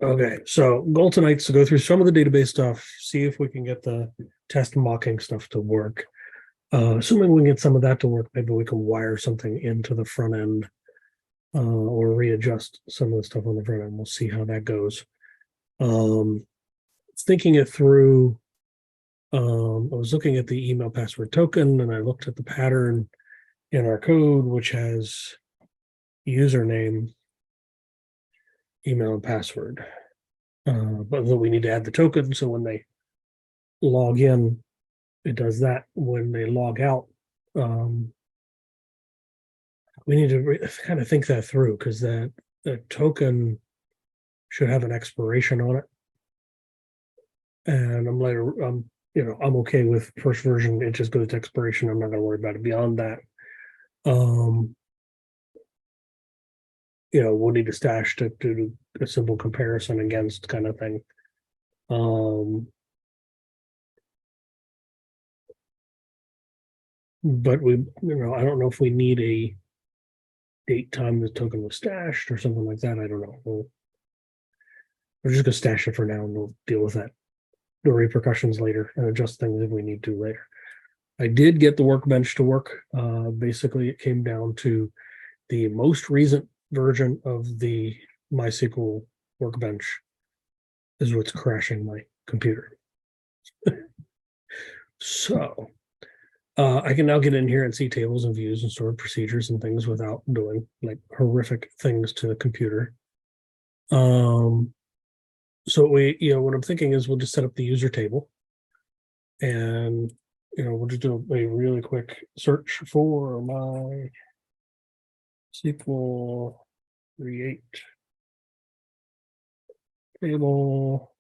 Okay, so goal tonight's to go through some of the database stuff, see if we can get the test mocking stuff to work. Assuming we can get some of that to work, maybe we can wire something into the front end or readjust some of the stuff on the front end. We'll see how that goes. Thinking it through, I was looking at the email password token and I looked at the pattern in our code, which has username, email, and password. But we need to add the token, so when they log in, it does that. When they log out, we need to kind of think that through, because the token should have an expiration on it. And I'm okay with first version, it just goes to expiration. I'm not going to worry about it beyond that. We'll need a stash to do a simple comparison against kind of thing. But I don't know if we need a date time the token was stashed or something like that. I don't know. We're just gonna stash it for now and we'll deal with that, the repercussions later, and adjust things if we need to later. I did get the workbench to work. Basically, it came down to the most recent version of the MySQL workbench is what's crashing my computer. So I can now get in here and see tables and views and stored procedures and things without doing like horrific things to the computer. So what I'm thinking is we'll just set up the user table and, we'll just do a really quick search for MySQL create table.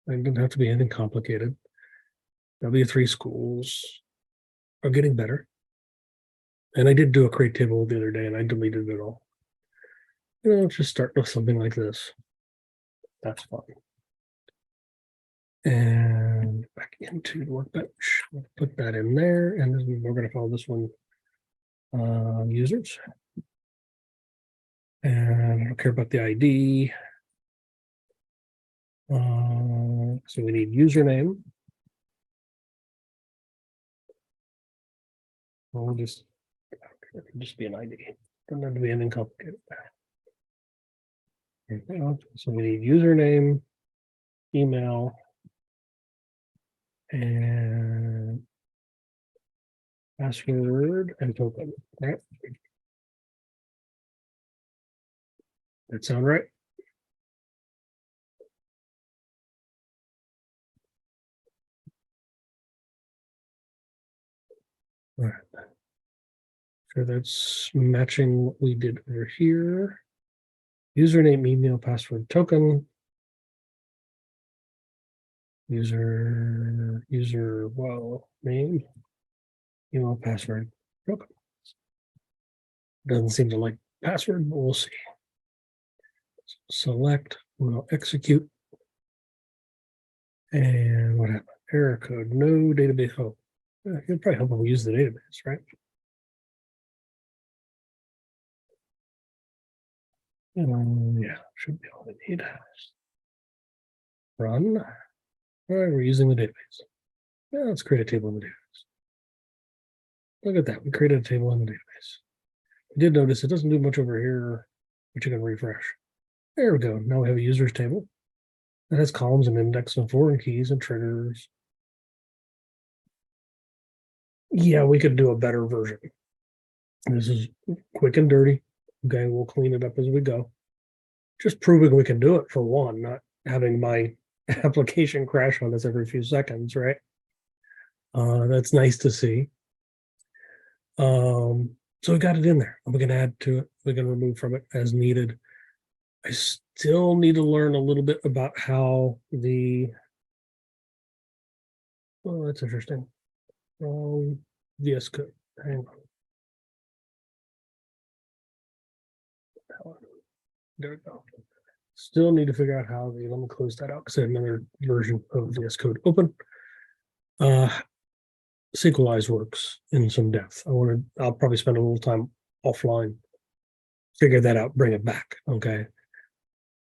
It doesn't have to be anything complicated. W3 schools are getting better. And I did do a create table the other day and I deleted it all. Let's just start with something like this. That's fine. And back into the workbench. We'll put that in there. And then we're going to call this one users. And I don't care about the ID. So we need username. We'll just be an ID. Doesn't have to be anything complicated. So we need username, email, and password and token. Right? That sound right? All right. So that's matching what we did over here. Username, email, password, token. User, name, email, password, token. Doesn't seem to like password, but we'll see. Select, we'll execute. And what happened? Error code, no database. Oh, it'll probably help when we use the database, right? Yeah, should be all we need. Run. All right, we're using the database. Yeah, let's create a table in the database. Look at that. We created a table in the database. We did notice it doesn't do much over here, but you can refresh. There we go. Now we have a users table. It has columns and index and foreign keys and triggers. Yeah, we could do a better version. This is quick and dirty. Okay, we'll clean it up as we go. Just proving we can do it for one, not having my application crash on us every few seconds, right? That's nice to see. So we got it in there. We can add to it. We can remove from it as needed. I still need to learn a little bit about how that's interesting. VS Code. Hang on. There we go. Still need to figure out how let me close that out because I have another version of VS Code open. Sequelize works in some depth. I'll probably spend a little time offline, figure that out, bring it back. Okay.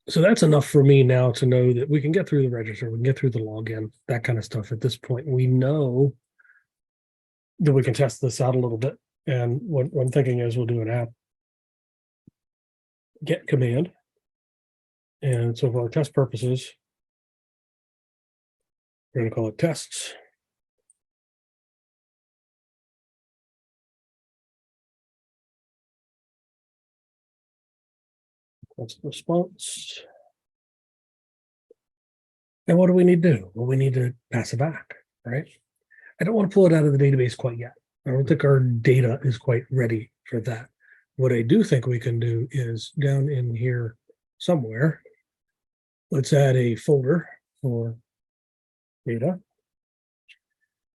So that's enough for me now to know that we can get through the register, we can get through the login, that kind of stuff. At this point, we know that we can test this out a little bit. And what I'm thinking is we'll do an app get command. And so for our test purposes, we're going to call it tests. That's the response. And what do we need to do? Well, we need to pass it back, right? I don't want to pull it out of the database quite yet. I don't think our data is quite ready for that. What I do think we can do is down in here somewhere, let's add a folder for data.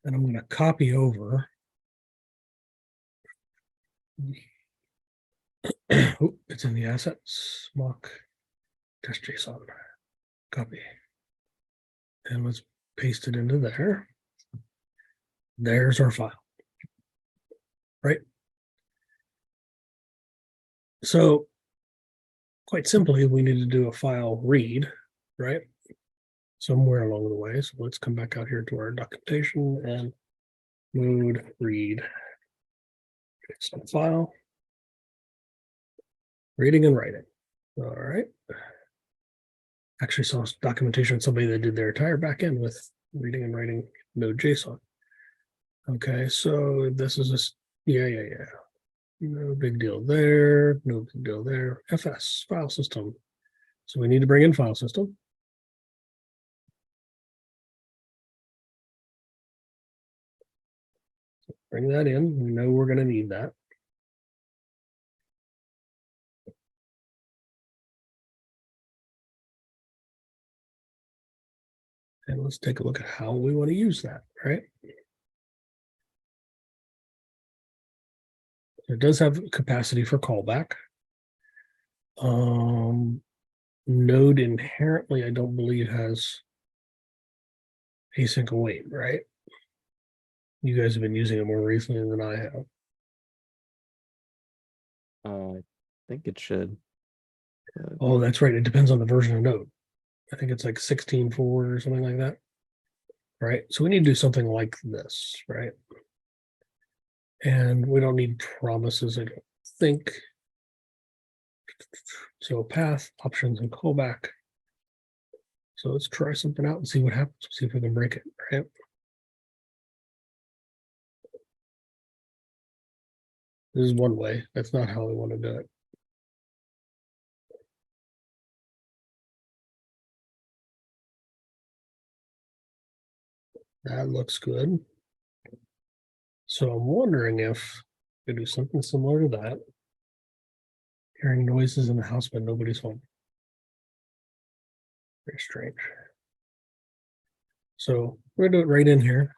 And I'm going to copy over. Oh, it's in the assets, mock test JSON, copy. And let's paste it into there. There's our file, right? So quite simply, we need to do a file read, right? Somewhere along the way. So let's come back out here to our documentation and mode read. Some file, reading and writing. All right. Actually saw documentation on somebody that did their entire backend with reading and writing Node.json. Okay, so this is just, yeah. No big deal there, no big deal there. FS, file system. So we need to bring in file system. So bring that in, we know we're gonna need that. And let's take a look at how we want to use that, right? It does have capacity for callback. Node inherently, I don't believe, has async await, right? You guys have been using it more recently than I have. I think it should. Oh, that's right. It depends on the version of Node. I think it's like 16.4 or something like that. Right. So we need to do something like this, right? And we don't need promises, I don't think. So path, options, and callback. So let's try something out and see what happens. See if we can break it, right? This is one way. That's not how we want to do it. That looks good. So I'm wondering if we do something similar to that. Hearing noises in the house, but nobody's home. Very strange. So we're gonna do it right in here.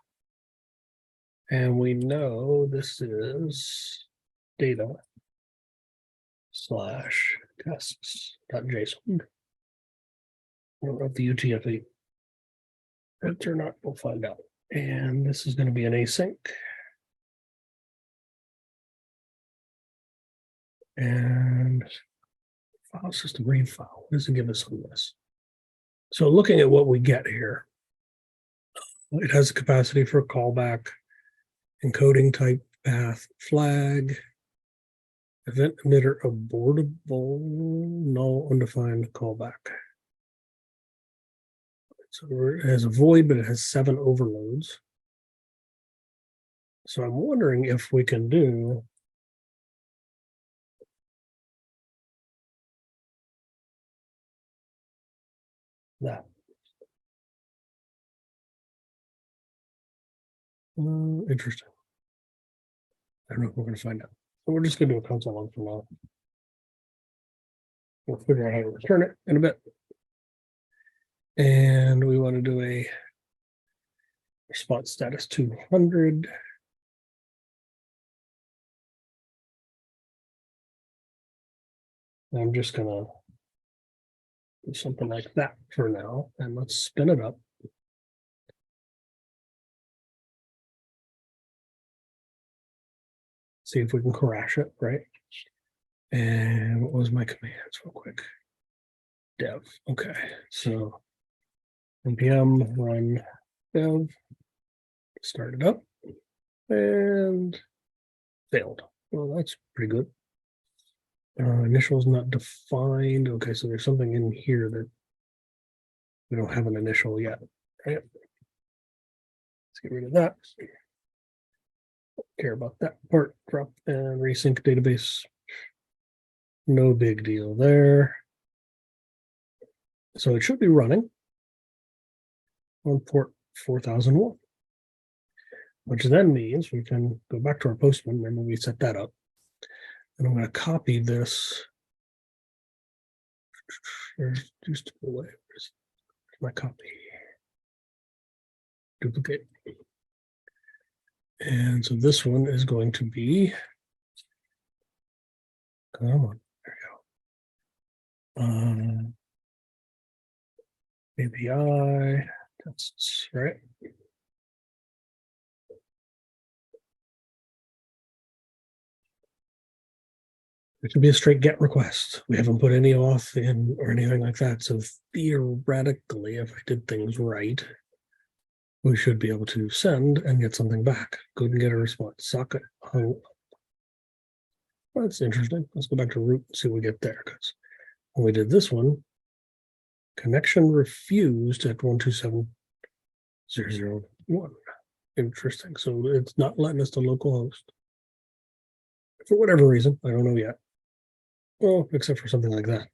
And we know this is data slash tests.json. I don't know if the UTF-8 fits or not, we'll find out. And this is going to be an async. And file system read file. What does it give us on this? So looking at what we get here, it has a capacity for callback, encoding type, path, flag, event emitter, abortable, null, undefined callback. So it has a void, but it has 7 overloads. So I'm wondering if we can do that. Interesting. I don't know if we're going to find out. So we're just going to do a console log for now. We'll figure out how to return it in a bit. And we want to do a response status 200. I'm just going to do something like that for now. And let's spin it up. See if we can crash it, right? And what was my commands real quick? dev. Okay, so npm run dev, start it up, and failed. Well, that's pretty good. Initials not defined. Okay, so there's something in here that we don't have an initial yet, right? Let's get rid of that. Don't care about that part. Drop and resync database. No big deal there. So it should be running on port 4001, which then means we can go back to our Postman. Remember, we set that up. And I'm going to copy this. There's just away. Where's my copy? Duplicate. And so this one is going to be, come on, there we go. API tests, right? It could be a straight GET request. We haven't put any auth in or anything like that. So theoretically, if I did things right, we should be able to send and get something back. Couldn't get a response. Socket hung up. That's interesting. Let's go back to root and see what we get there. Because when we did this one, connection refused at 127.0.0.1. Interesting. So it's not letting us to localhost. For whatever reason, I don't know yet. Well, except for something like that.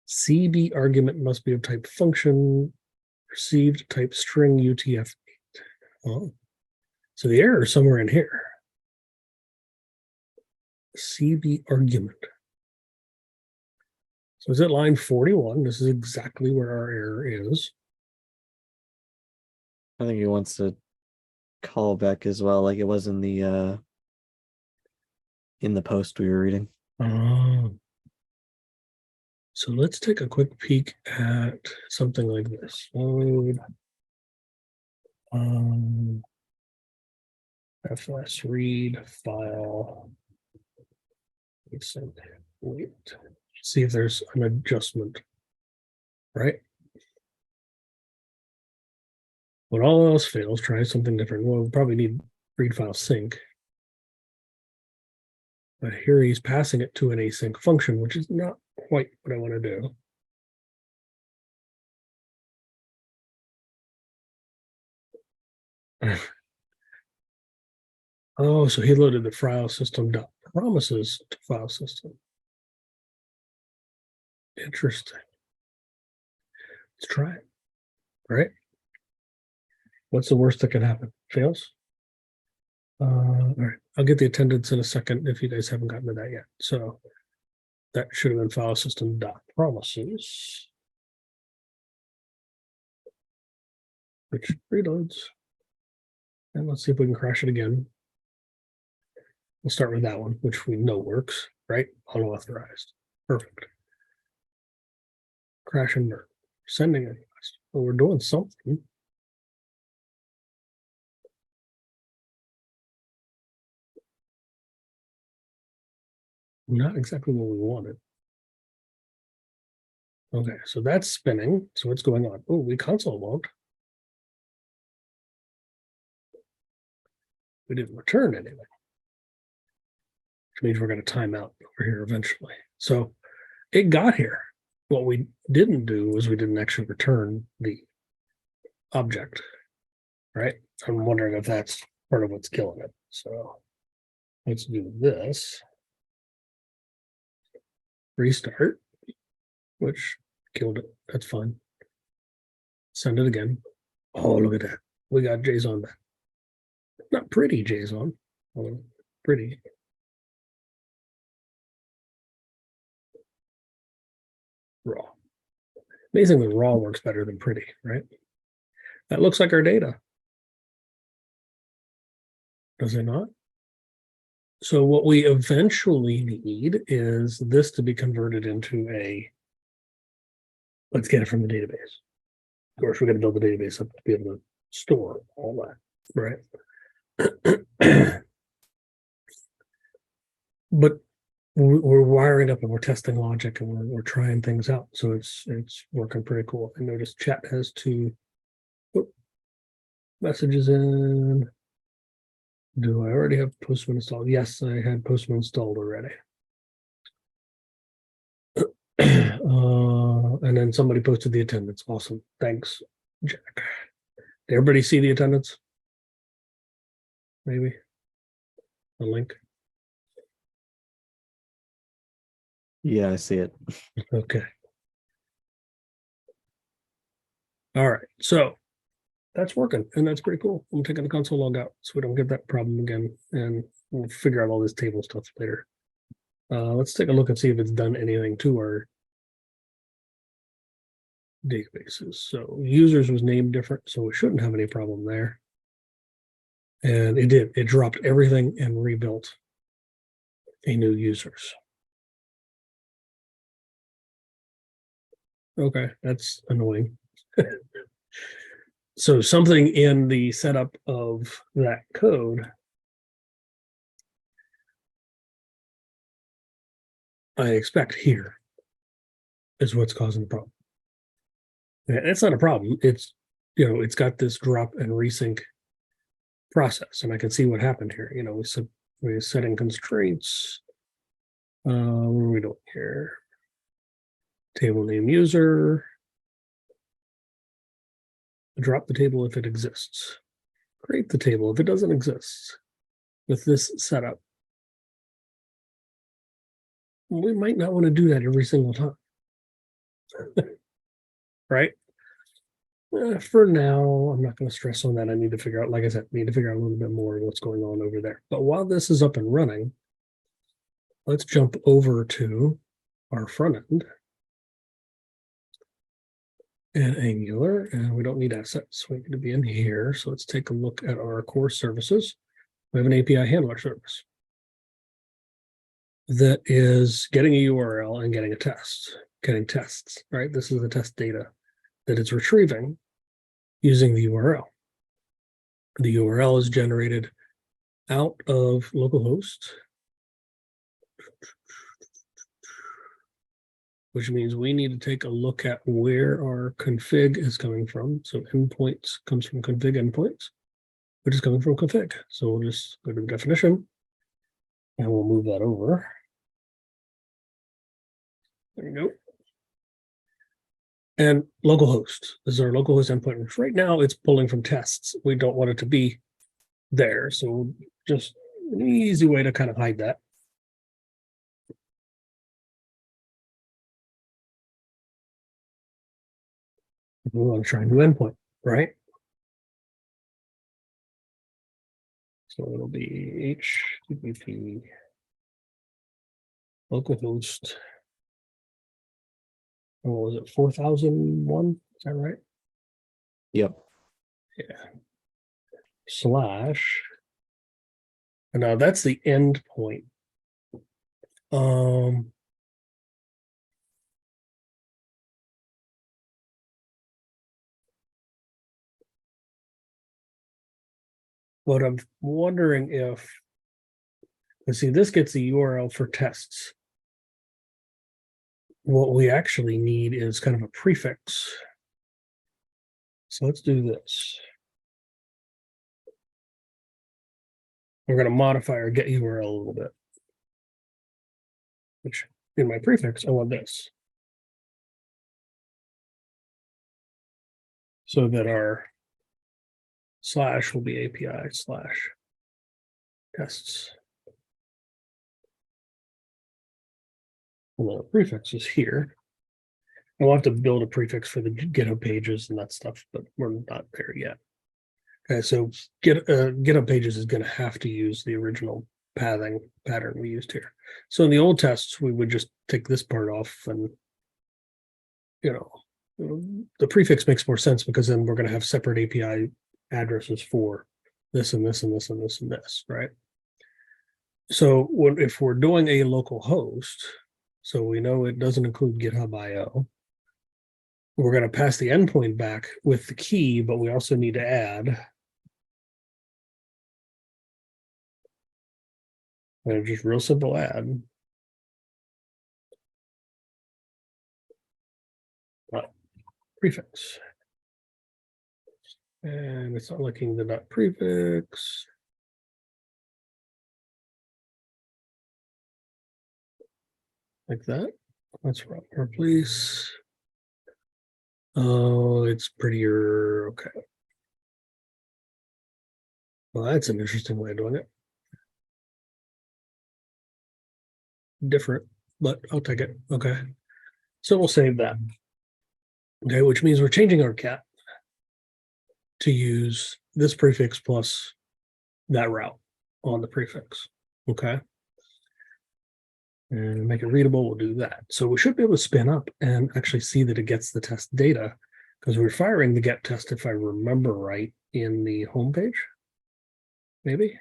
CB argument must be of type function, received type string UTF-8. Oh, so the error is somewhere in here. CB argument. So is it line 41? This is exactly where our error is. I think he wants to call back as well, like it was in the post we were reading. So let's take a quick peek at something like this. Load fs read file. Wait, see if there's an adjustment, right? When all else fails, try something different. Well, we'll probably need read file sync. But here he's passing it to an async function, which is not quite what I want to do. Oh, so he loaded the file system.promises to file system. Interesting. Let's try it. Right? What's the worst that can happen? Fails? All right. I'll get the attendance in a second if you guys haven't gotten to that yet. So that should have been file system.promises, which reloads. And let's see if we can crash it again. We'll start with that one, which we know works, right? Unauthorized. Perfect. Crash and burn. Sending a request. Well, we're doing something. Not exactly what we wanted. Okay, so that's spinning. So what's going on? Oh, we console logged. We didn't return anything, which means we're going to time out over here eventually. So it got here. What we didn't do was we didn't actually return the object, right? I'm wondering if that's part of what's killing it. So let's do this. Restart, which killed it. That's fine. Send it again. Oh, look at that. We got JSON back. Not pretty JSON. Pretty. Raw. Amazingly, raw works better than pretty, right? That looks like our data. Does it not? So what we eventually need is this to be converted into a, let's get it from the database. Of course, we're going to build the database up to be able to store all that, right? But we're wiring up and we're testing logic and we're trying things out. So it's working pretty cool. I noticed chat has 2 messages in. Do I already have Postman installed? Yes, I had Postman installed already. And then somebody posted the attendance. Awesome. Thanks, Jack. Did everybody see the attendance? Maybe the link. Yeah, I see it. Okay. All right. So that's working, and that's pretty cool. I'm taking the console log out so we don't get that problem again, and we'll figure out all this table stuff later. Let's take a look and see if it's done anything to our databases. So users was named different, so we shouldn't have any problem there. And it did. It dropped everything and rebuilt a new users. Okay, that's annoying. So something in the setup of that code I expect here is what's causing the problem. And it's not a problem. It's, it's got this drop and resync process, and I can see what happened here. We're setting constraints. What are we doing here? Table name user. Drop the table if it exists. Create the table if it doesn't exist. With this setup, we might not want to do that every single time. Right? For now, I'm not going to stress on that. I need to figure out, like I said, a little bit more of what's going on over there. But while this is up and running, let's jump over to our front end and Angular, and we don't need assets. We need to be in here. So let's take a look at our core services. We have an API handler service that is getting a URL and getting tests, right? This is the test data that it's retrieving using the URL. The URL is generated out of localhost, which means we need to take a look at where our config is coming from. So endpoints comes from config endpoints, which is coming from config. So we'll just go to the definition and we'll move that over. There you go. And localhost, this is our localhost endpoint, which right now it's pulling from tests. We don't want it to be there. So just an easy way to kind of hide that. We want to try a new endpoint, right? So it'll be HTTP localhost. What was it, 4001? Is that right? Yep. Yeah. Slash. And now that's the endpoint. But I'm wondering if, let's see, this gets the URL for tests. What we actually need is kind of a prefix. So let's do this. We're going to modify our get URL a little bit. Which in my prefix, I want this. So that our slash will be API slash tests. And the prefix is here. We'll have to build a prefix for the GitHub pages and that stuff, but we're not there yet. Okay, so GitHub pages is going to have to use the original pattern we used here. So in the old tests, we would just take this part off, and the prefix makes more sense because then we're going to have separate API addresses for this and this and this and this and this, right? So if we're doing a local host, so we know it doesn't include GitHub IO, we're going to pass the endpoint back with the key, but we also need to add just real simple add prefix. And it's not liking the dot prefix. Like that. Let's replace. Oh, it's prettier. Okay. Well, that's an interesting way of doing it. Different, but I'll take it. Okay. So we'll save that. Okay, which means we're changing our cat to use this prefix plus that route on the prefix. Okay. And make it readable, we'll do that. So we should be able to spin up and actually see that it gets the test data because we're firing the get test, if I remember right, in the home page. Maybe.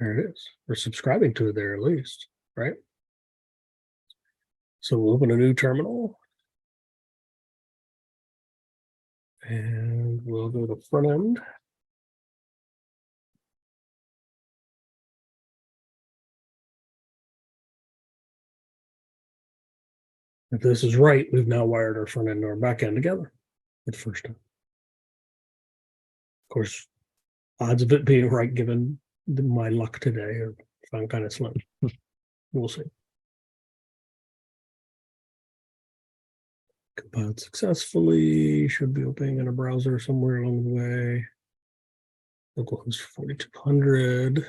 There it is. We're subscribing to it there at least, right? So we'll open a new terminal. And we'll go to front end. If this is right, we've now wired our front end and our back end together for the first time. Of course, odds of it being right given my luck today are found kind of slim. We'll see. Compiled successfully, should be opening in a browser somewhere along the way. Localhost 4200,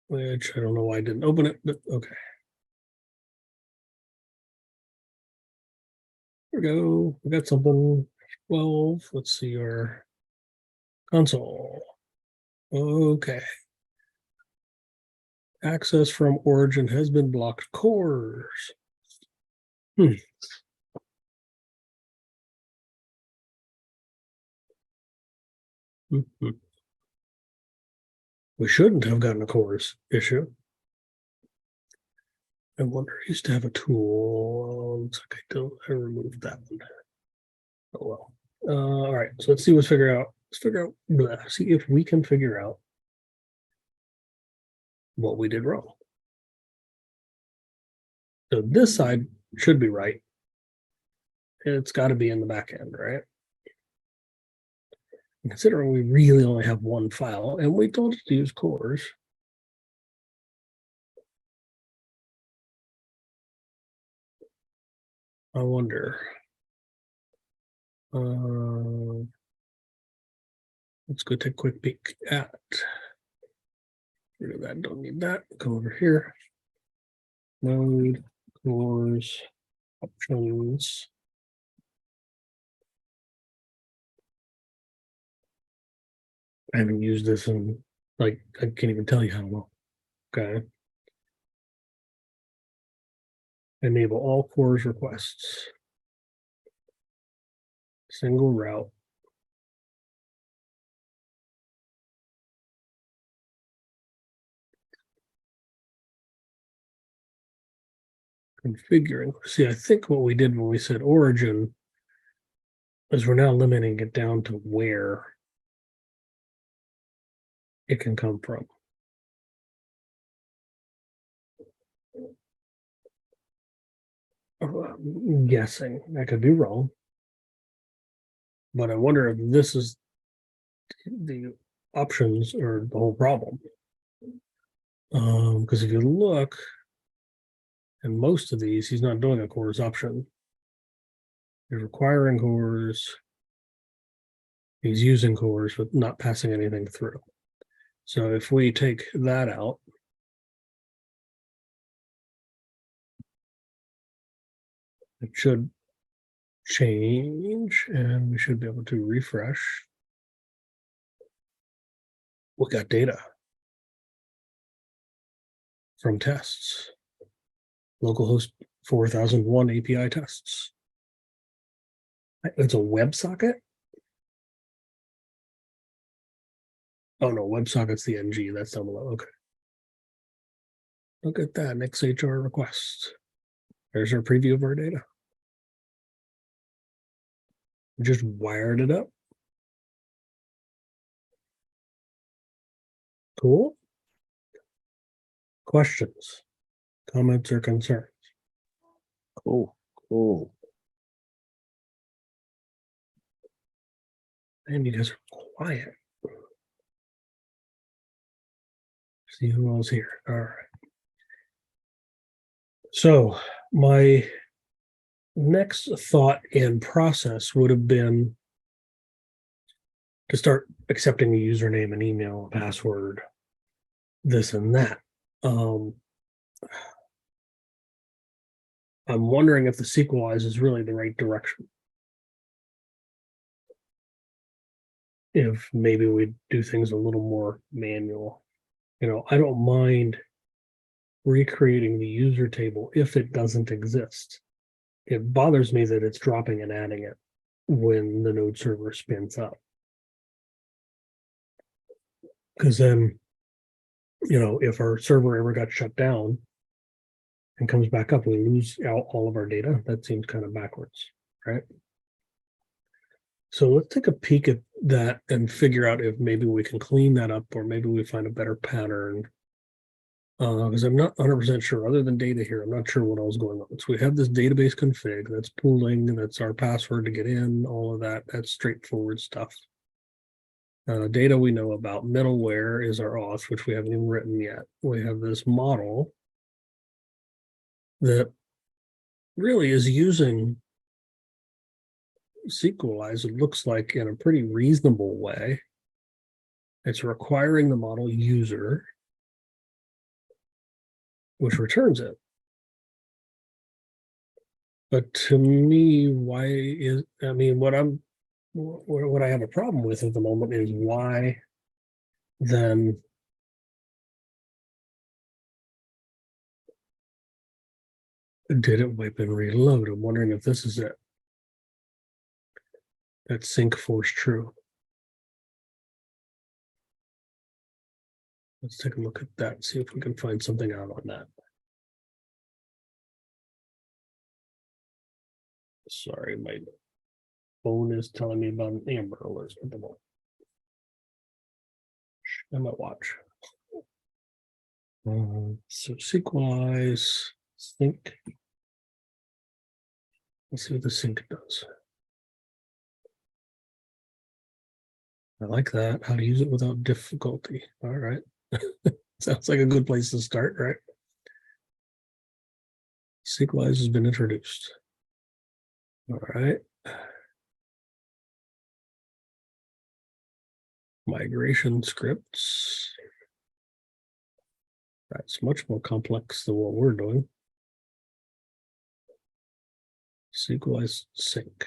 which I don't know why I didn't open it, but okay. Here we go. We got something. 12. Let's see our console. Okay. Access from origin has been blocked. Cores. Hmm. Mm-hmm. We shouldn't have gotten a cores issue. I wonder, I used to have a tool. Looks like I removed that one. Oh well. All right, so let's see what's figure out. Let's figure out, see if we can figure out what we did wrong. So this side should be right. It's got to be in the back end, right? Considering we really only have one file and we told it to use cores. I wonder. Let's go take a quick peek at. Rid of that, don't need that. Go over here. Node, cores, options. I haven't used this in, like, I can't even tell you how long. Okay. Enable all cores requests. Single route. Configuring. See, I think what we did when we said origin is we're now limiting it down to where it can come from. I'm guessing. I could be wrong. But I wonder if this is the options or the whole problem. Because if you look, in most of these, he's not doing a cores option. He's requiring cores. He's using cores, but not passing anything through. So if we take that out, it should change, and we should be able to refresh. We got data from tests. Localhost 4001 API tests. It's a WebSocket? Oh no, WebSocket's the NG. That's down below. Okay. Look at that. Next HR request. There's our preview of our data. We just wired it up. Cool. Questions, comments, or concerns? Cool. And you guys are quiet. See who else here. All right. So my next thought and process would have been to start accepting a username and email, a password, this and that. I'm wondering if the Sequelize is really the right direction. If maybe we do things a little more manual. I don't mind recreating the user table if it doesn't exist. It bothers me that it's dropping and adding it when the node server spins up. Because then, if our server ever got shut down and comes back up, we lose out all of our data. That seems kind of backwards, right? So let's take a peek at that and figure out if maybe we can clean that up, or maybe we find a better pattern. Because I'm not 100% sure, other than data here, I'm not sure what else is going on. So we have this database config that's pooling, that's our password to get in, all of that. That's straightforward stuff. Data we know about. Middleware is our auth, which we haven't even written yet. We have this model that really is using Sequelize, it looks like, in a pretty reasonable way. It's requiring the model user, which returns it. But to me, what I have a problem with at the moment is why then did it wipe and reload? I'm wondering if this is it. That sync force true. Let's take a look at that, see if we can find something out on that. Sorry, my phone is telling me about an Amber Alert at the moment. I might watch. So Sequelize, sync. Let's see what the sync does. I like that. How to use it without difficulty. All right. Sounds like a good place to start, right? Sequelize has been introduced. All right. Migration scripts. That's much more complex than what we're doing. Sequelize sync.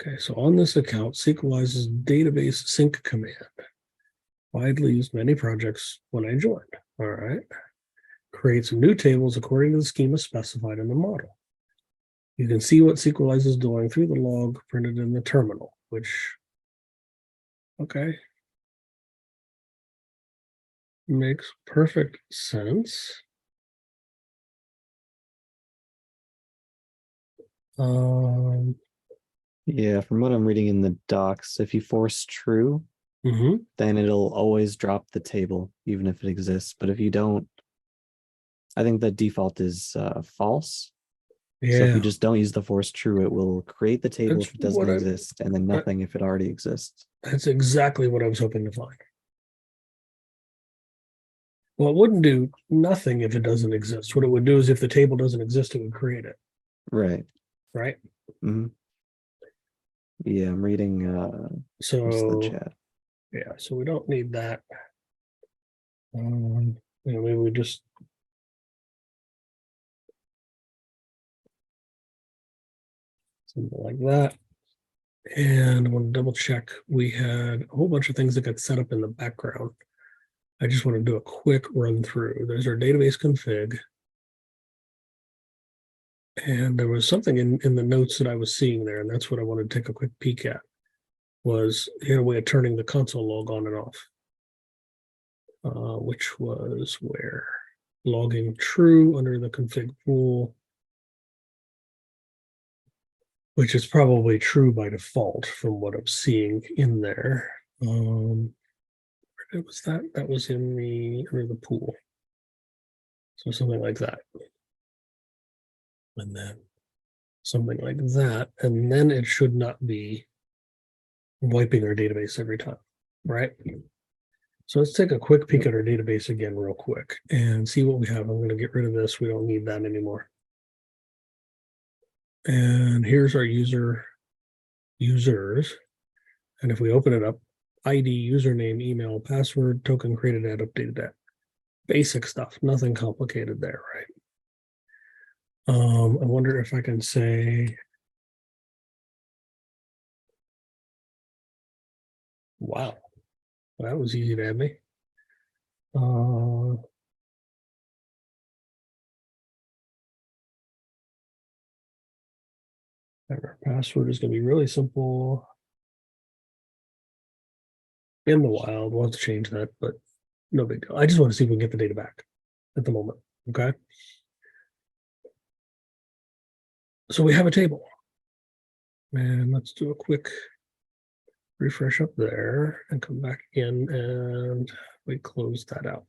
Okay, so on this account, Sequelize's database sync command, widely used in many projects when I joined. All right. Creates new tables according to the schema specified in the model. You can see what Sequelize is doing through the log printed in the terminal, which, okay, makes perfect sense. Yeah, from what I'm reading in the docs, if you force true, then it'll always drop the table, even if it exists. But if you don't, I think the default is false. Yeah. So if you just don't use the force true, it will create the table if it doesn't exist, and then nothing if it already exists. That's exactly what I was hoping to find. Well, it wouldn't do nothing if it doesn't exist. What it would do is if the table doesn't exist, it would create it. Right. Right. Mm-hmm. Yeah, I'm reading the chat. Yeah, so we don't need that. Maybe we just something like that. And I want to double check. We had a whole bunch of things that got set up in the background. I just want to do a quick run through. There's our database config. And there was something in the notes that I was seeing there, and that's what I wanted to take a quick peek at, was a way of turning the console log on and off, which was where logging true under the config pool, which is probably true by default from what I'm seeing in there. Where was that? That was in under the pool. So something like that. And then something like that, and then it should not be wiping our database every time, right? So let's take a quick peek at our database again real quick and see what we have. I'm going to get rid of this. We don't need that anymore. And here's our users. And if we open it up, ID, username, email, password, token created at, updated at. Basic stuff, nothing complicated there, right? I wonder if I can say, wow, that was easy to add me. Our password is going to be really simple. In the wild, we'll have to change that, but no big deal. I just want to see if we can get the data back at the moment, okay? So we have a table. And let's do a quick refresh up there and come back in, and we close that out.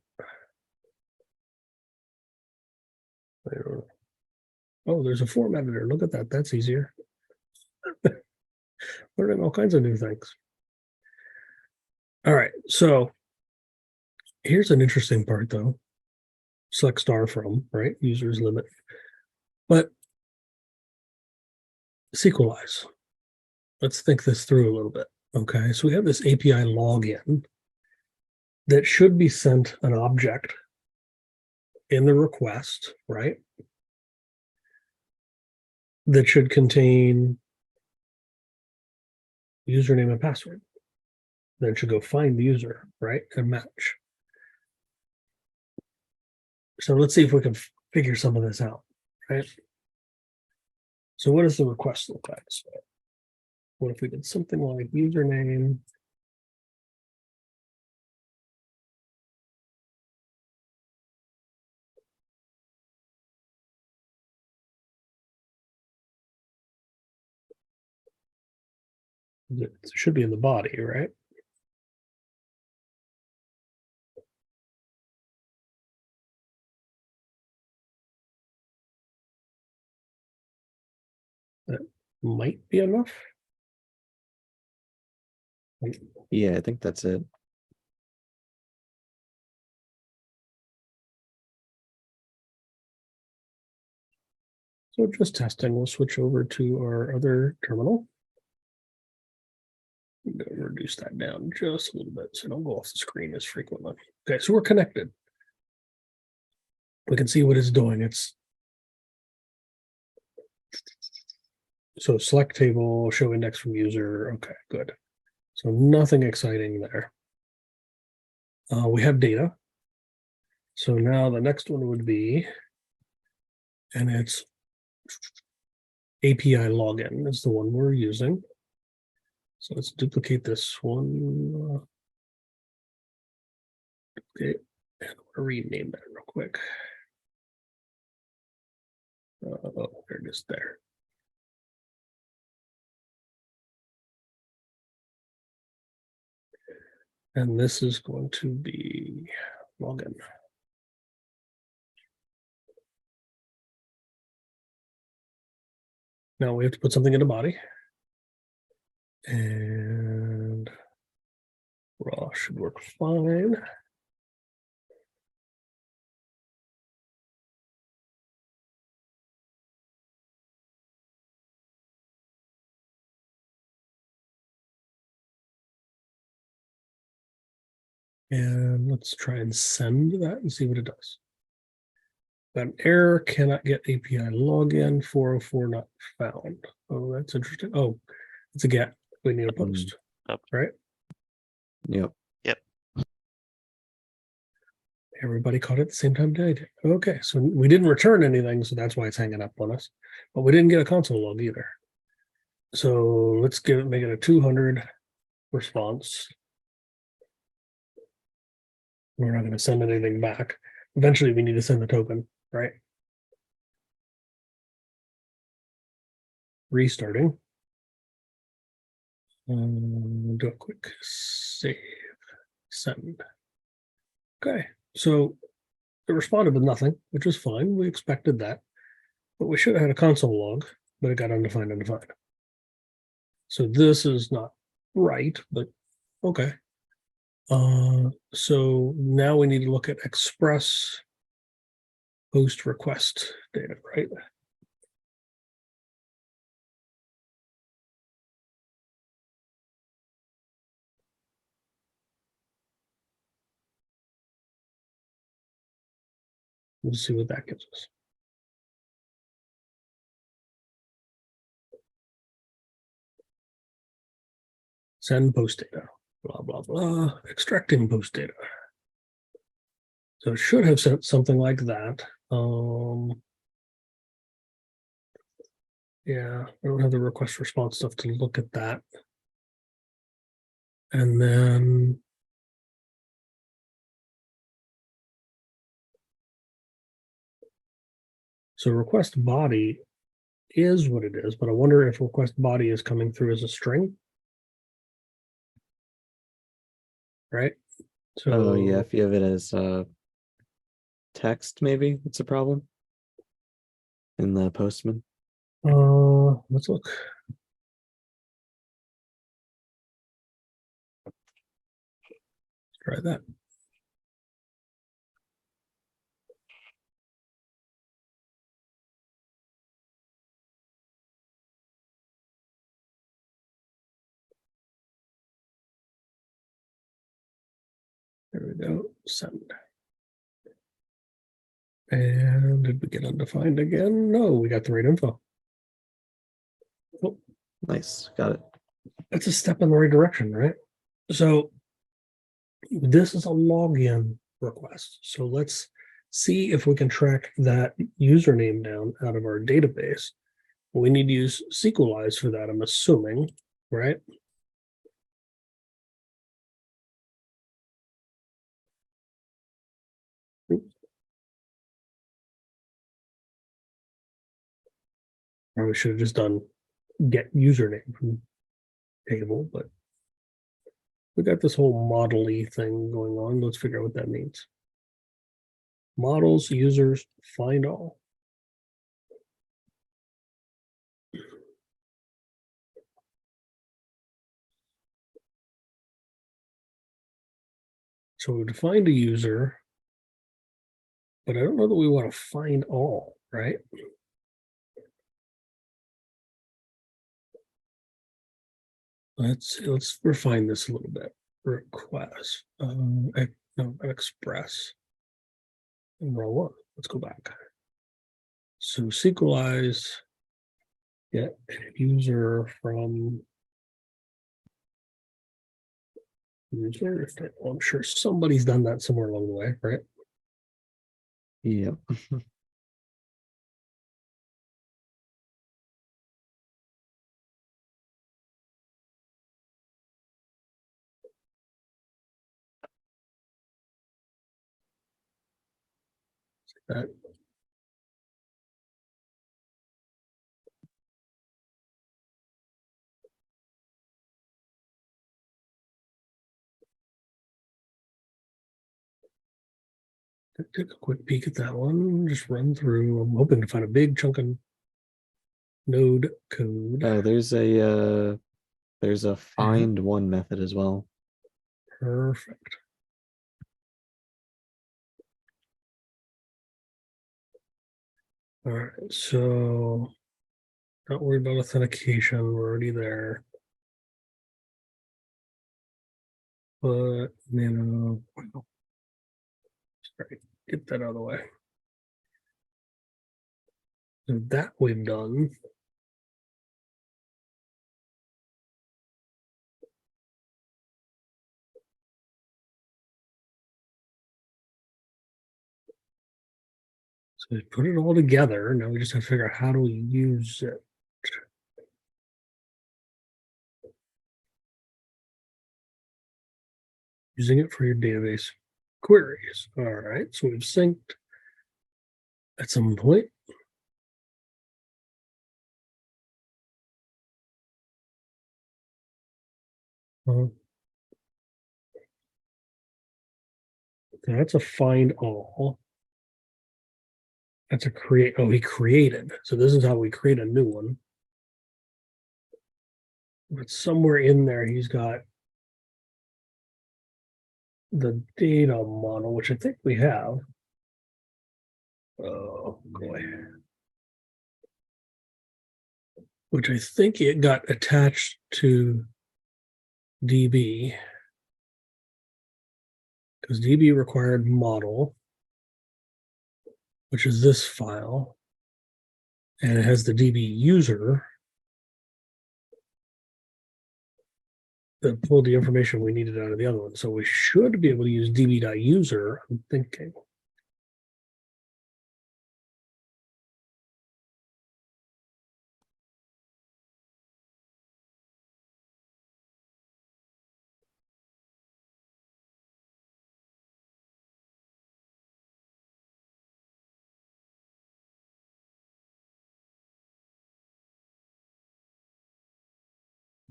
Oh, there's a form editor. Look at that. That's easier. Learning all kinds of new things. All right. So here's an interesting part, though. Select star from, right? Users limit. But Sequelize. Let's think this through a little bit. Okay. So we have this API login that should be sent an object in the request, right? That should contain username and password. Then it should go find the user, right? And match. So let's see if we can figure some of this out, right? So what does the request look like? So what if we did something like username? It should be in the body, right? That might be enough. Yeah, I think that's it. So just testing, we'll switch over to our other terminal. Reduce that down just a little bit so don't go off the screen as frequently. Okay, so we're connected. We can see what it's doing. It's so select table, show index from user. Okay, good. So nothing exciting there. We have data. So now the next one would be, and it's API login is the one we're using. So let's duplicate this one. Okay, and we'll rename that real quick. Oh, there it is there. And this is going to be login. Now we have to put something in the body. And raw should work fine. And let's try and send that and see what it does. Got an error, cannot get API login, 404 not found. Oh, that's interesting. Oh, it's a get. We need a post, right? Yep. Everybody caught it at the same time today. Okay, so we didn't return anything, so that's why it's hanging up on us. But we didn't get a console log either. So let's make it a 200 response. We're not going to send anything back. Eventually, we need to send the token, right? Restarting. Do a quick save, send. Okay, so it responded with nothing, which is fine. We expected that, but we should have had a console log but it got undefined, undefined. So this is not right, but okay. So now we need to look at express post request data, right? Let's see what that gives us. Send post data, blah, blah, blah, extracting post data. So it should have sent something like that. Yeah, I don't have the request response stuff to look at that. And then so request body is what it is, but I wonder if request body is coming through as a string, right? So Oh yeah, if you have it as text, maybe it's a problem in the Postman. let's look. Let's try that. There we go. Send. And did we get undefined again? No, we got the right info. Oh, Nice, got it. that's a step in the right direction, right? So this is a login request. So let's see if we can track that username down out of our database. We need to use Sequelize for that, I'm assuming, right? Or we should have just done get username from table, but we got this whole model-y thing going on. Let's figure out what that means. Models, users, find all. So we defined a user, but I don't know that we want to find all, right? Let's refine this a little bit. Request, no, express. Row one. Let's go back. So Sequelize, get user from user. I'm sure somebody's done that somewhere along the way, right? Yep. That take a quick peek at that one. Just run through. I'm hoping to find a big chunk of node code. Oh, there's a find one method as well. Perfect. All right, so don't worry about authentication. We're already there. But sorry, get that out of the way. So that we've done. So we put it all together. Now we just have to figure out how do we use it. Using it for your database queries. All right, so we've synced at some point. That's a find all. That's a create. Oh, he created. So this is how we create a new one. but somewhere in there he's got the data model, which I think we have. Oh boy. Which I think it got attached to DB, because DB required model, which is this file, and it has the DB user that pulled the information we needed out of the other one. So we should be able to use db.user, I'm thinking.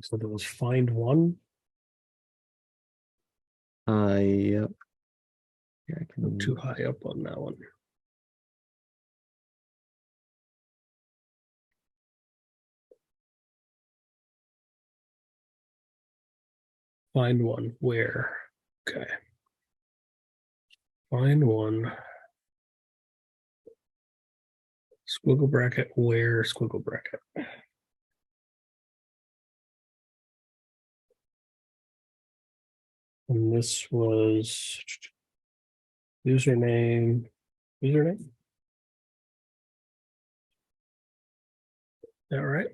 So there was find one. Yep. Here I Go can too high up on that one. Find one where? Okay. Find one. Squiggle bracket where? Squiggle bracket. And this was username. Username? All right.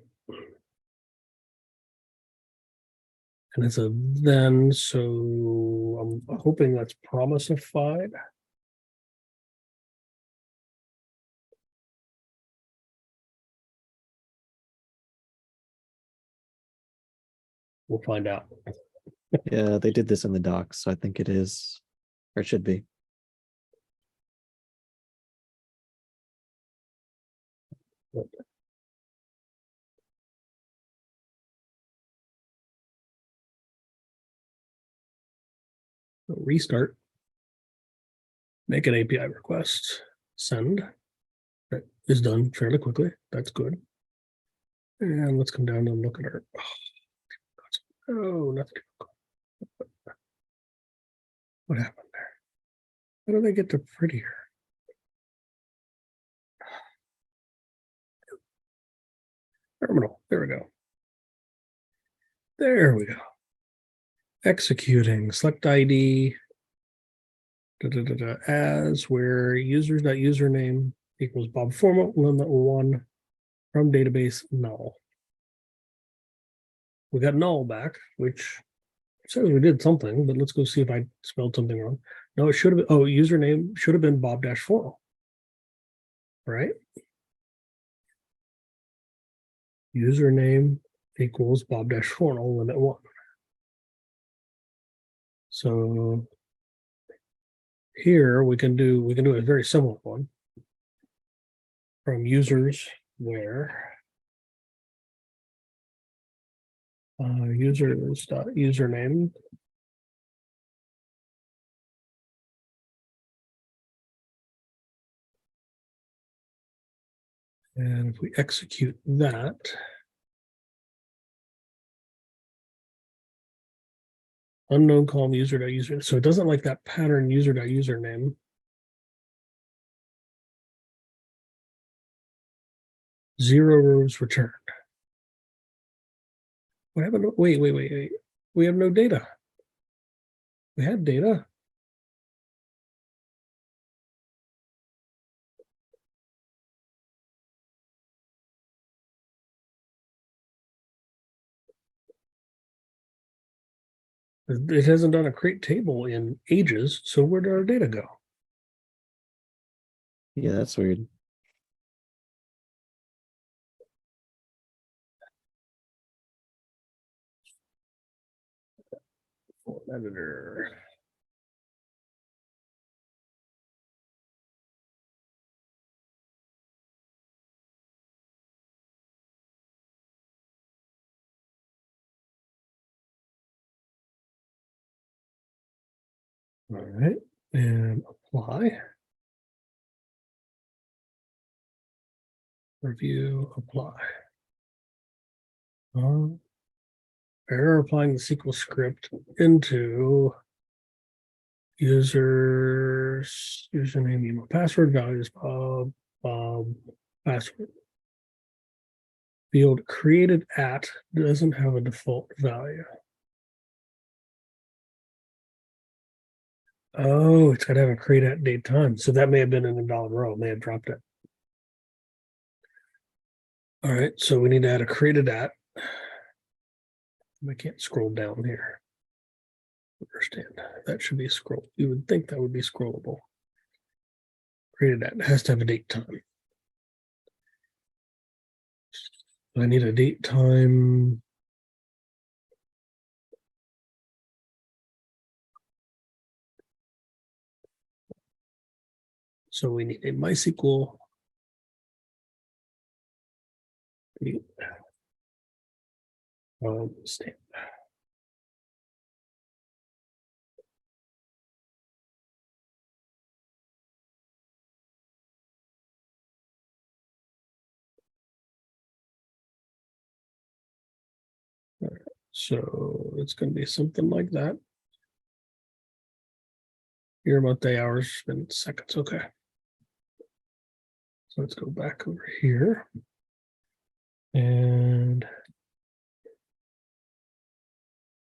And it's a then, so I'm hoping that's promisified. We'll find out. Yeah, they did this in the docs, so I think it is, or it should be. Restart. Make an API request. Send. That is done fairly quickly. That's good. And let's come down and look at our. Oh, nothing. What happened there? How do they get to prettier? Terminal. There we go. There we go. Executing. Select ID. As where users.username equals Bob format limit 1 from database null. We got null back, which says we did something, but let's go see if I spelled something wrong. No, it should have been, oh, username should have been Bob-4, right? Username equals Bob-4 limit 1. So here we can do a very similar one from users where users.username and if we execute that, unknown column user.user, so it doesn't like that pattern user.username. Zero rows returned. What happened? Wait. We have no data. We had data. It hasn't done a create table in ages, so where did our data go? Yeah, that's weird. Form editor. All right, and apply. Review, apply. error applying the SQL script into users, username, email, password, values, password. Field created at doesn't have a default value. Oh, it's got to have a create at date time. So that may have been in the dollar row. May have dropped it. All right. So we need to add a created at. I can't scroll down here. Understand. That should be scroll. You would think that would be scrollable. Created at has to have a date time. I need a date time. So we need a MySQL stamp. All right. So it's going to be something like that. Year, month, day, hours, minutes, seconds. Okay. So let's go back over here. And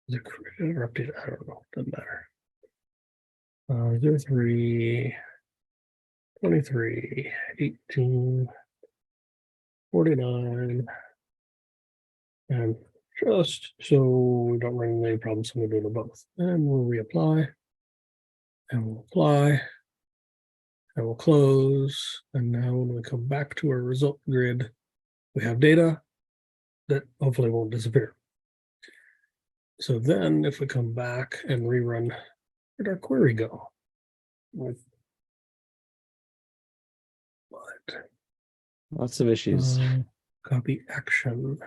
is it created or updated? I don't know. Doesn't matter. 03, 23, 18, 49. And just so we don't run into any problems, I'm going to do them both. And we'll reapply. And we'll apply. And we'll close. And now when we come back to our result grid, we have data that hopefully won't disappear. So then if we come back and rerun, where'd our query go? With what? Lots of issues. Copy action.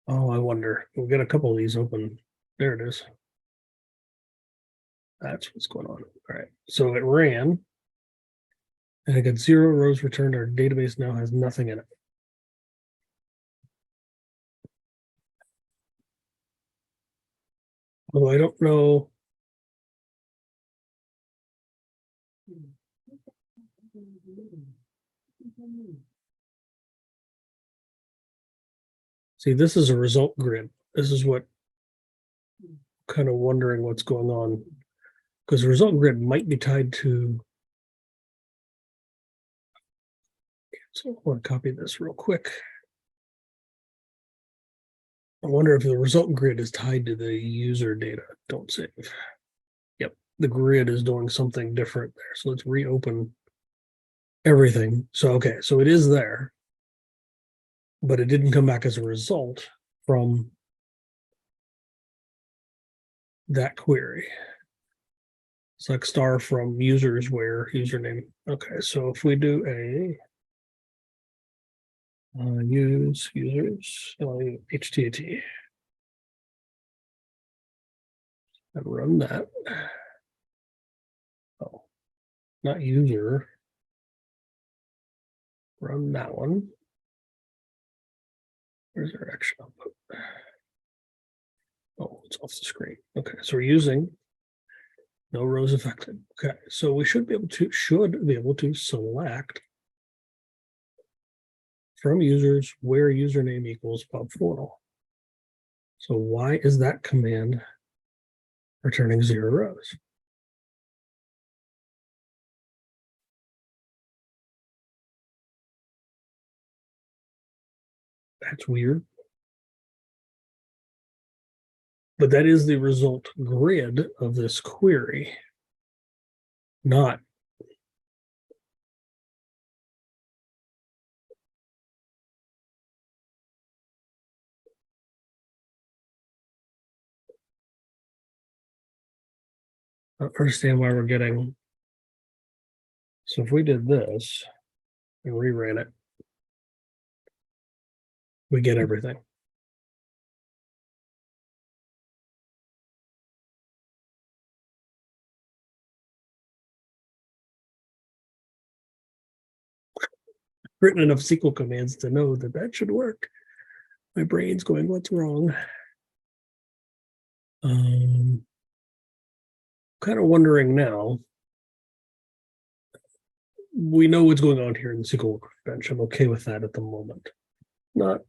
Oh, I wonder. We'll get a couple of these open. There it is. That's what's going on. All right. So it ran and it got 0 rows returned. Our database now has nothing in it. Although I don't know. See, this is a result grid. This is what kind of wondering what's going on, because the result grid might be tied to. So I want to copy this real quick. I wonder if the result grid is tied to the user data. Don't save. Yep, the grid is doing something different there. So let's reopen everything. So, okay, so it is there, but it didn't come back as a result from that query. Select star from users where username. Okay, so if we do a use users HTAT and run that. Oh, not user. Run that one. Where's our action output? Oh, it's off the screen. Okay, so we're using no rows affected. Okay, so we should be able to select from users where username equals pub portal. So why is that command returning 0 rows? That's weird. But that is the result grid of this query, not I don't understand why we're getting. So if we did this and reran it, we get everything. written enough SQL commands to know that that should work. My brain's going, what's wrong? Kind of wondering now. We know what's going on here in the SQL Workbench. I'm okay with that at the moment. Not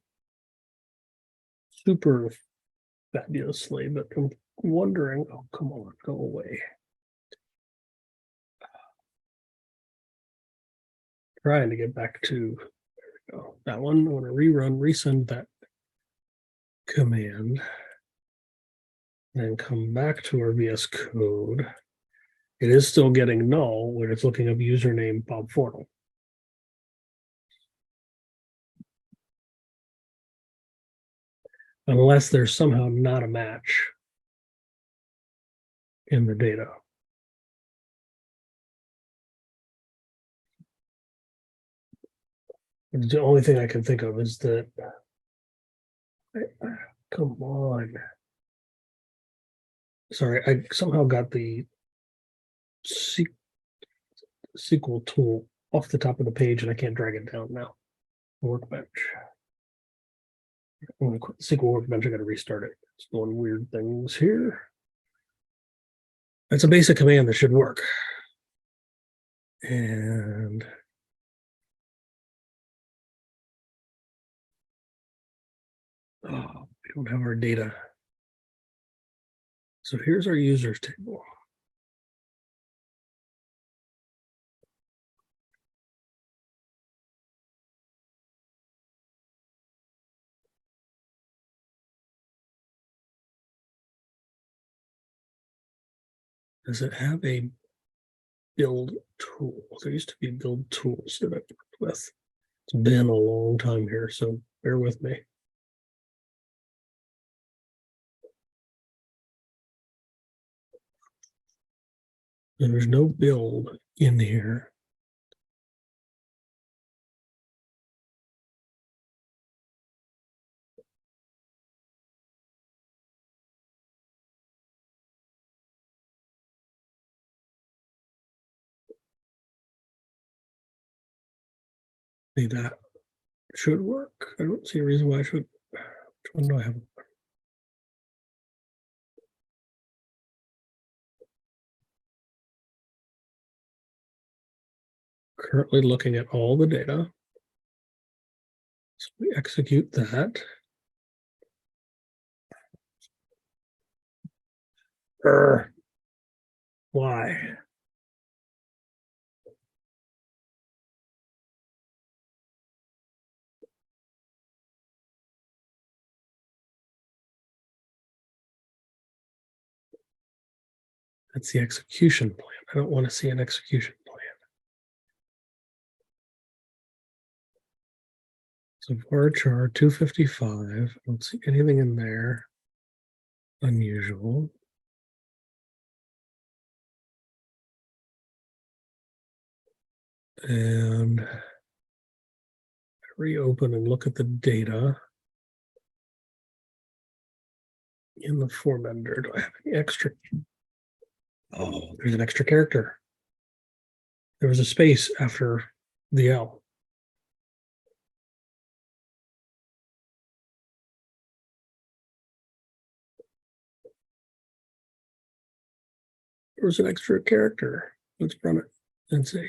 super fabulously, but I'm wondering, oh, come on, go away. Trying to get back to, there we go, that one. I want to resend that command, then come back to our VS Code. It is still getting null when it's looking up username Bob Fornell. Unless there's somehow not a match in the data. The only thing I can think of is that, come on. Sorry, I somehow got the SQL tool off the top of the page and I can't drag it down now. Workbench. When I quit the SQL Workbench, I got to restart it. It's doing weird things here. It's a basic command that should work. And we don't have our data. So here's our users table. Does it have a build tool? There used to be build tools that I've worked with. It's been a long time here, so bear with me. And there's no build in here. See, that should work. I don't see a reason why I should. Which one do I have? Currently looking at all the data. So we execute that. Why? That's the execution plan. I don't want to see an execution plan. So varchar 255, I don't see anything in there unusual. And reopen and look at the data in the form editor. Do I have any extra? Oh, there's an extra character. There was a space after the L. There was an extra character. Let's run it and see.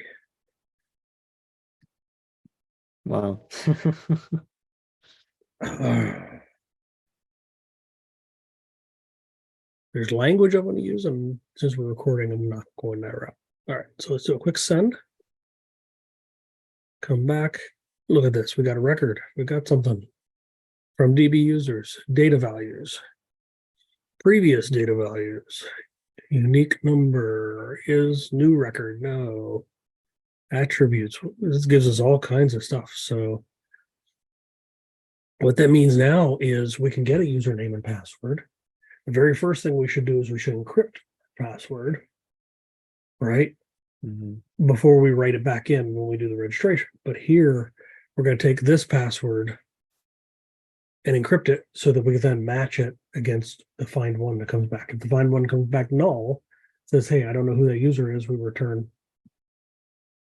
Wow. There's language I want to use, and since we're recording, I'm not going that route. All right, so let's do a quick send. Come back. Look at this. We got a record. We got something from DB users, data values, previous data values, unique number is new record. No. Attributes. This gives us all kinds of stuff. So what that means now is we can get a username and password. The very first thing we should do is we should encrypt password, right? Mm-hmm. Before we write it back in when we do the registration. But here we're going to take this password and encrypt it so that we can then match it against the find one that comes back. If the find one comes back null, says, hey, I don't know who that user is, we return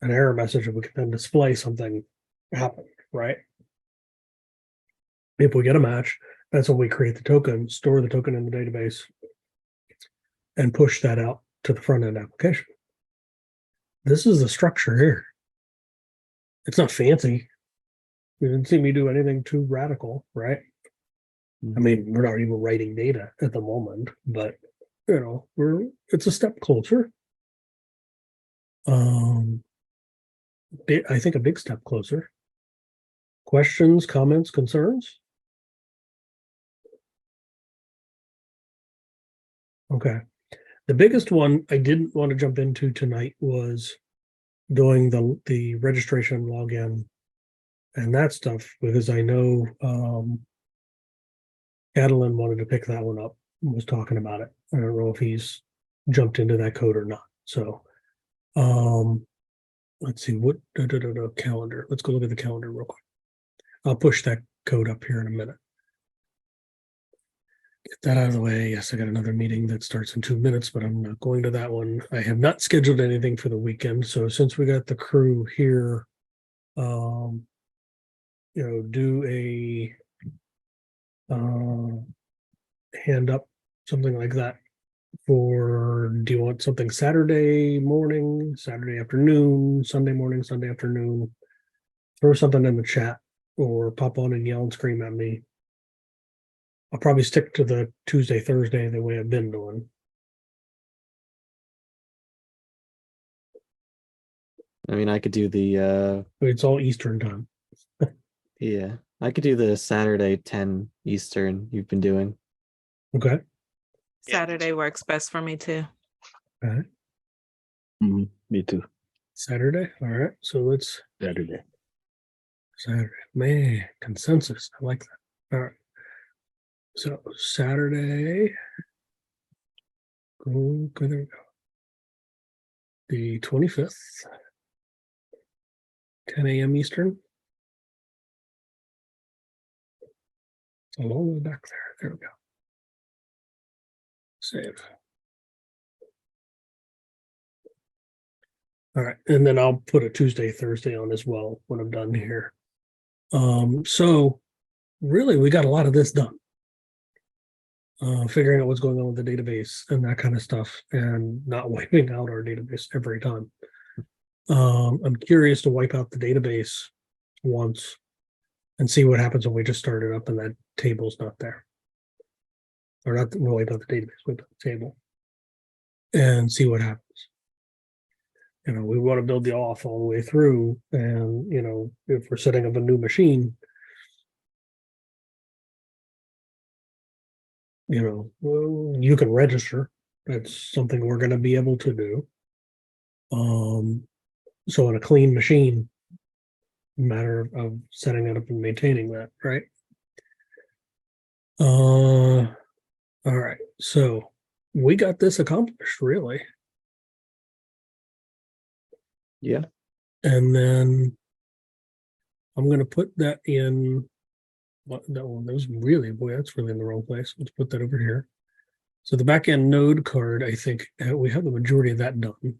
an error message, and we can then display something happen, right? If we get a match, that's when we create the token, store the token in the database, and push that out to the front end application. This is the structure here. It's not fancy. You didn't see me do anything too radical, right? I mean, we're not even writing data at the moment, but you know, it's a step closer. I think a big step closer. Questions, comments, concerns? Okay. The biggest one I didn't want to jump into tonight was doing the registration login and that stuff, because I know Adeline wanted to pick that one up and was talking about it. I don't know if he's jumped into that code or not. So let's see what calendar. Let's go look at the calendar real quick. I'll push that code up here in a minute. Get that out of the way. Yes, I got another meeting that starts in 2 minutes, but I'm not going to that one. I have not scheduled anything for the weekend. So since we got the crew here, you know, do a hand up, something like that. For, do you want something Saturday morning, Saturday afternoon, Sunday morning, Sunday afternoon? Throw something in the chat or pop on and yell and scream at me. I'll probably stick to the Tuesday, Thursday the way I've been doing. I mean, I could do the It's all Eastern time. yeah, I could do the Saturday 10 Eastern you've been doing. Okay. Saturday works best for me too. All right. Me too. Saturday. All right. So let's Saturday. Man, consensus. I like that. All right. So Saturday. Okay, there we go. The 25th. 10 a.m. Eastern. It's a long way back there. There we go. Save. All right, and then I'll put a Tuesday, Thursday on as well when I'm done here. So really, we got a lot of this done. Figuring out what's going on with the database and that kind of stuff, and not wiping out our database every time. I'm curious to wipe out the database once and see what happens when we just start it up and that table's not there. Or not, we'll wipe out the database, wipe out the table, and see what happens. You know, we want to build the auth all the way through, and you know, if we're setting up a new machine, you know, well, you can register. That's something we're going to be able to do. So on a clean machine, matter of setting it up and maintaining that, right? All right, so we got this accomplished, really. Yeah. And then I'm going to put that in. That one, that was really, boy, that's really in the wrong place. Let's put that over here. So the backend node card, I think we have the majority of that done.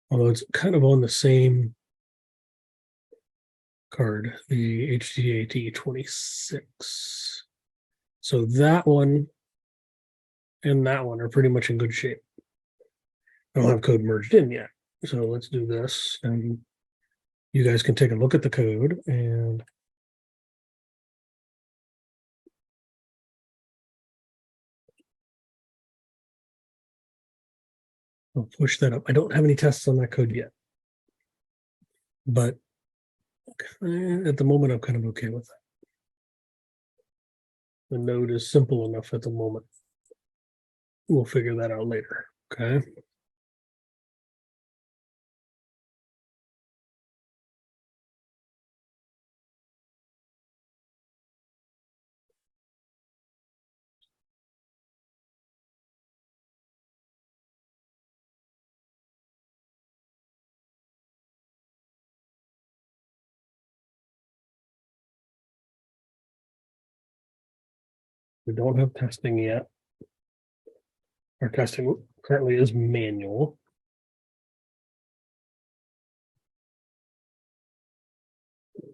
Although it's kind of on the same card, the HTAT 26. So that one and that one are pretty much in good shape. I don't have code merged in yet. So let's do this, and you guys can take a look at the code and I'll push that up. I don't have any tests on that code yet, but at the moment, I'm kind of okay with that. The node is simple enough at the moment. We'll figure that out later, okay? We don't have testing yet. Our testing currently is manual.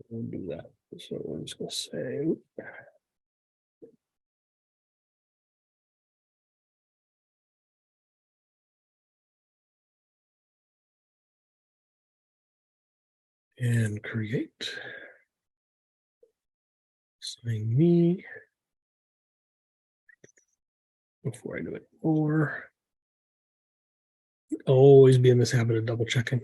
we'll do that. So I'm just going to say. And create. Sign me. Before I do it more. Always be in this habit of double checking.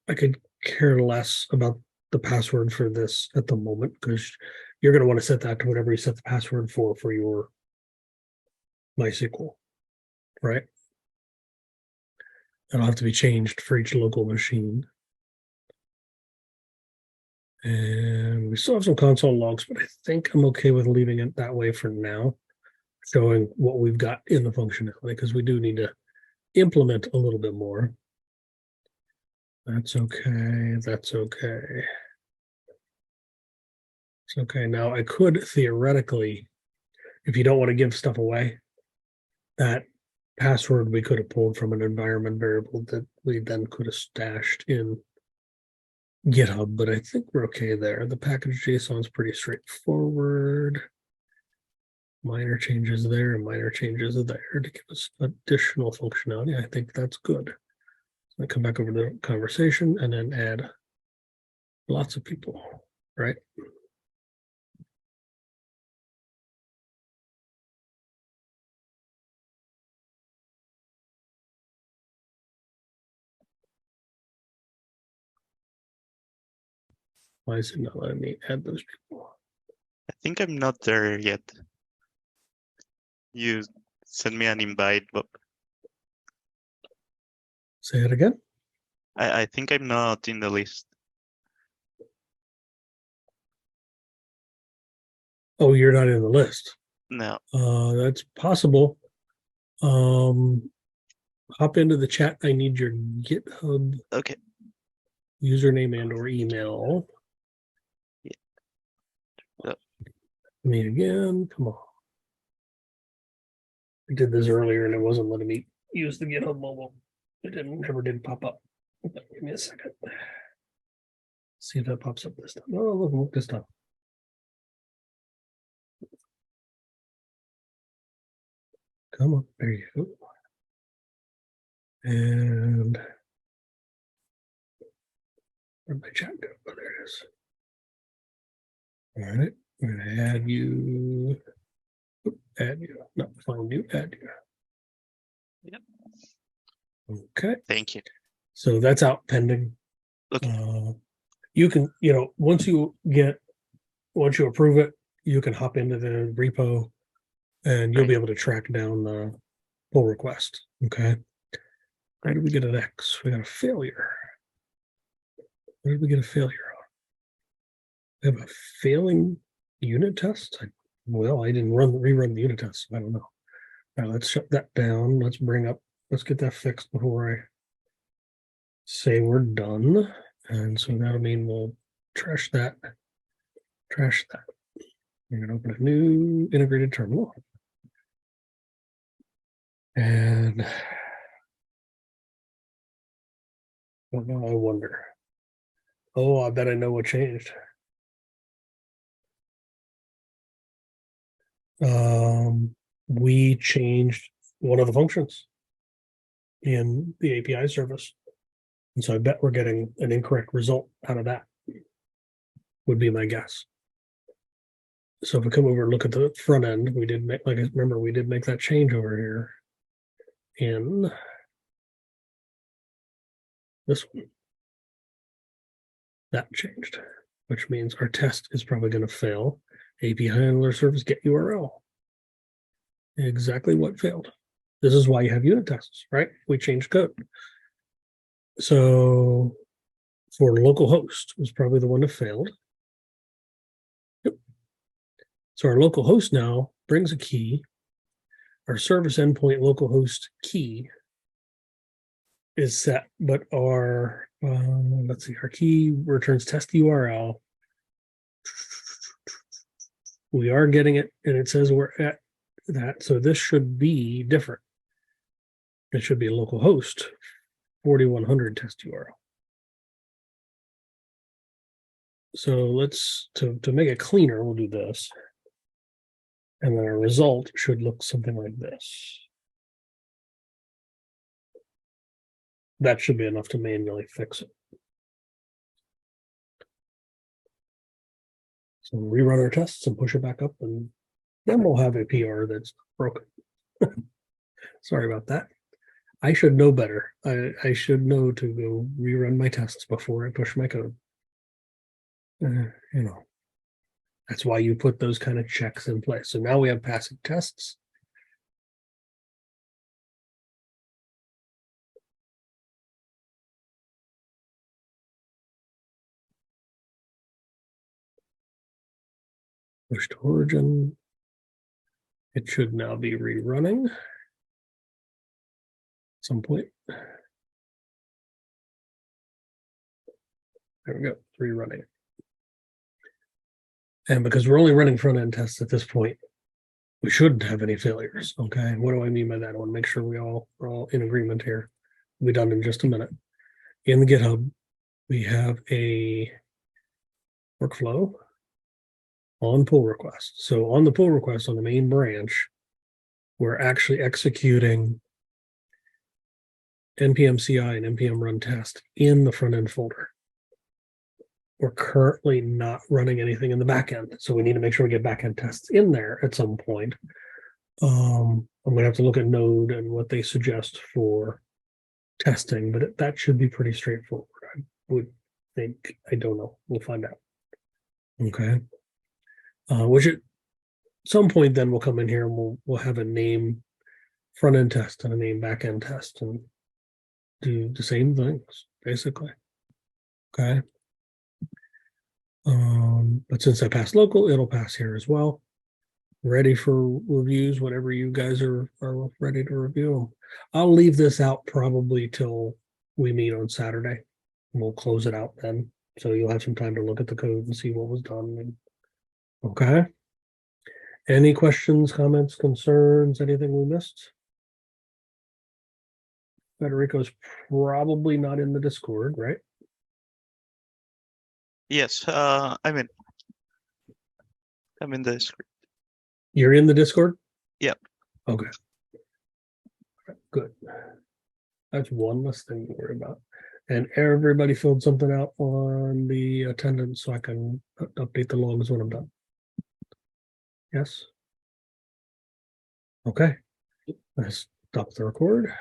I could care less about the password for this at the moment because you're going to want to set that to whatever you set the password for your MySQL, right? That'll have to be changed for each local machine. And we still have some console logs, but I think I'm okay with leaving it that way for now, showing what we've got in the functionality, because we do need to implement a little bit more. That's okay. That's okay. It's okay. Now, I could theoretically, if you don't want to give stuff away, that password we could have pulled from an environment variable that we then could have stashed in GitHub, but I think we're okay there. The package JSON is pretty straightforward. Minor changes there and minor changes there to give us additional functionality. I think that's good. So I come back over to the conversation and then add lots of people, right? Why is it not letting me add those people? I think I'm not there yet. You send me an invite, but Say it again. I think I'm not in the list. Oh, you're not in the list. No. That's possible. Hop into the chat. I need your GitHub Okay. username and or email. Yeah. Me again. Come on. I did this earlier and it wasn't letting me use the GitHub mobile. It never did pop up. Give me a second. See if that pops up this time. Oh, look this time. Come on, there you go. And where'd my chat go? Oh, there it is. All right, I'm gonna add you. Add you, not find you, add you. Yep. Okay. Thank you. So that's out pending. Okay. You can, once you approve it, you can hop into the repo and you'll be able to track down the pull request. Okay. Where did we get an X? We got a failure. Where did we get a failure on? We have a failing unit test. I didn't rerun the unit test. So I don't know. All right, let's shut that down. Let's get that fixed before I say we're done. And so that'll mean we'll trash that. We're going to open a new integrated terminal. And now I wonder. Oh, I bet I know what changed. We changed one of the functions in the API service. And so I bet we're getting an incorrect result out of that, would be my guess. So if we come over and look at the front end, we did make that change over here in this one. That changed, which means our test is probably going to fail. API handler service get URL. Exactly what failed. This is why you have unit tests, right? We changed code. So for localhost was probably the one that failed. Yep. So our localhost now brings a key. Our service endpoint localhost key is set, but our our key returns test URL. We are getting it, and it says we're at that. So this should be different. It should be localhost 4100 test URL. So let's to make it cleaner, we'll do this. And then our result should look something like this. That should be enough to manually fix it. So rerun our tests and push it back up, and then we'll have a PR that's broken. Sorry about that. I should know better. I should know to go rerun my tests before I push my code. You know, that's why you put those kind of checks in place. So now we have passing tests. Push to origin. It should now be rerunning at some point. There we go, rerunning. And because we're only running front end tests at this point, we shouldn't have any failures. Okay, what do I mean by that? I want to make sure we're all in agreement here. We'll be done in just a minute. In the GitHub, we have a workflow on pull request. So on the pull request on the main branch, we're actually executing npm CI and npm run test in the front end folder. We're currently not running anything in the back end, so we need to make sure we get back end tests in there at some point. I'm going to have to look at Node and what they suggest for testing, but that should be pretty straightforward. I would think. I don't know. We'll find out. Okay. Which at some point then we'll come in here and we'll have a name front end test and a name back end test and do the same things basically. Okay. But since I passed local, it'll pass here as well. Ready for reviews, whatever you guys are ready to review them. I'll leave this out probably till we meet on Saturday. And we'll close it out then. So you'll have some time to look at the code and see what was done. Okay. Any questions, comments, concerns, anything we missed? Federico's probably not in the Discord, right? Yes, I'm in the Discord. You're in the Discord? Yep. Okay. Good. That's one less thing to worry about. And everybody filled something out on the attendance so I can update the logs when I'm done. Yes? Okay. Let's stop the record.